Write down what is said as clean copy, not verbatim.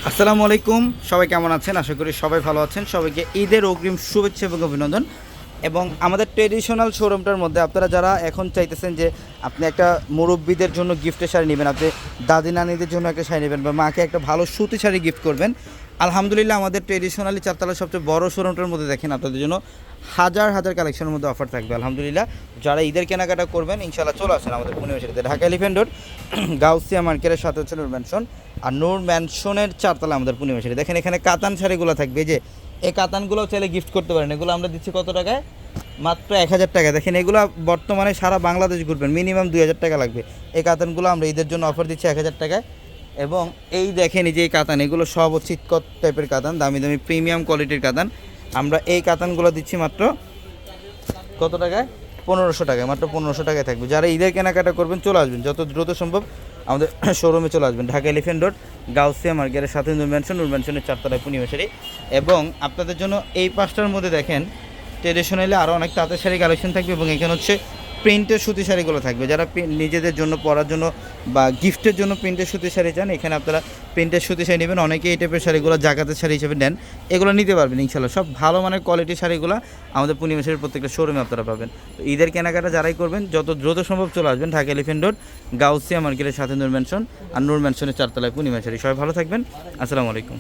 আসসালামু আলাইকুম, সবাই কেমন আছেন? আশা করি সবাই ভালো আছেন। সবাইকে ঈদের অগ্রিম শুভেচ্ছা এবং অভিনন্দন। এবং আমাদের ট্রেডিশনাল শোরুমটার মধ্যে আপনারা যারা এখন চাইতেছেন যে আপনি একটা মুরব্বিদের জন্য গিফটের শাড়ি নেবেন, আপনি দাদি নানিদের জন্য একটা শাড়ি নেবেন বা মাকে একটা ভালো সুতি শাড়ি গিফট করবেন, আলহামদুলিল্লাহ আমাদের ট্রেডিশনালি চারতলার সবচেয়ে বড় শোরুমটার মধ্যে দেখেন আপনাদের জন্য হাজার হাজার কালেকশনের মধ্যে অফার থাকবে আলহামদুলিল্লাহ। যারা ঈদের কেনাকাটা করবেন ইনশাআল্লাহ চলে আসেন আমাদের ইউনিভার্সিটিতে, ঢাকা এলিফ্যান্ট রোড গাউসিয়া মার্কেটের সাথে হচ্ছে নূর ম্যানশন। আর নূর ম্যানশনের চারতলা আমাদের ইউনিভার্সিটি। দেখেন এখানে কাতান শাড়িগুলো থাকবে, যে এই কাতানগুলোও চাইলে গিফট করতে পারেন। এগুলো আমরা দিচ্ছি কত টাকায়? মাত্র 1000 টাকা। দেখেন এগুলো বর্তমানে সারা বাংলাদেশ ঘুরবেন, মিনিমাম 2000 টাকা লাগবে। এই কাতানগুলো আমরা ঈদের জন্য অফার দিচ্ছি 1000 টাকায়। এবং এই দেখেন এই যে এই কাতান, এগুলো সব হচ্ছে ইটকট টাইপের কাতান, দামি দামি প্রিমিয়াম কোয়ালিটির কাতান। আমরা এই কাতানগুলো দিচ্ছি মাত্র কত টাকায়? 1500 টাকায়, মাত্র 1500 টাকায় থাকবে। যারা ঈদের কেনাকাটা করবেন চলে আসবেন যত দ্রুত সম্ভব আমাদের শোরুমে চলে আসবেন, ঢাকা এলিফ্যান্ট রোড গাউসিয়া মার্কেটের সাথে নূর ম্যানশনের চারতলায় ইউনিভার্সিটি। এবং আপনাদের জন্য এই পাঁচটার মধ্যে দেখেন ট্রেডিশনালি আরও অনেক তাঁতের শাড়ি কালেকশন থাকবে। এবং এখানে হচ্ছে প্রিন্টের সুতি শাড়িগুলো থাকবে, যারা নিজেদের জন্য পরার জন্য বা গিফটের জন্য প্রিন্টের সুতি শাড়ি চান, এখানে আপনারা প্রিন্টের সুতি শাড়ি নেবেন। অনেকে এই টাইপের শাড়িগুলো জাকাতের শাড়ি হিসেবে নেন, এগুলো নিতে পারবেন ইনশাল্লাহ। সব ভালো মানের কোয়ালিটির শাড়িগুলো আমাদের পূর্ণিমাসের প্রত্যেকটা শোরুমে আপনারা পাবেন। তো ঈদের কেনাকাটা যারাই করবেন যত দ্রুত সম্ভব চলে আসবেন ঢাকা এলিফ্যান্ট রোড গাউসিয়া মার্কেটের সাথে নূর ম্যানশন আর নূর ম্যানশনের চারতলায় পূর্ণিমাসের। সবাই ভালো থাকবেন, আসসালামু আলাইকুম।